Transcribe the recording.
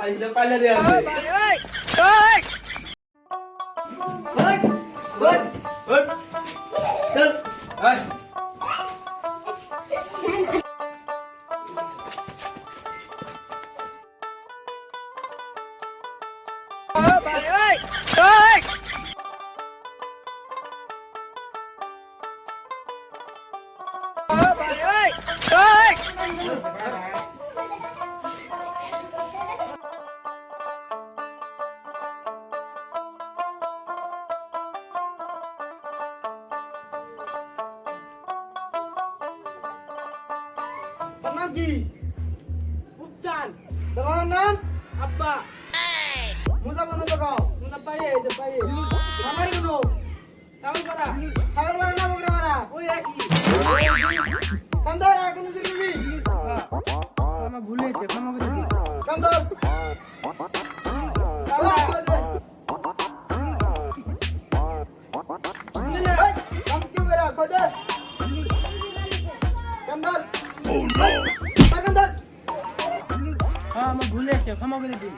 আইসা পাইলে দে আছে ওই ওই ওই চল আয় নাম কি? উচ্চান তোমার নাম? আব্বা মুজা কোন তো গাও? মুনা পায়ে এই যে পায়ে আমার কোন? সাউল করা ছাগল মারা না বকরা মারা? ওই একই কান্দর আর কোন জরুরি? আমার ভুল হয়েছে ক্ষমা করে দিন কান্দর কালা কাম কি মেরা খোদে কান্দর কান্দর হ্যাঁ আমার ভুল হয়েছে ক্ষমা করে দিন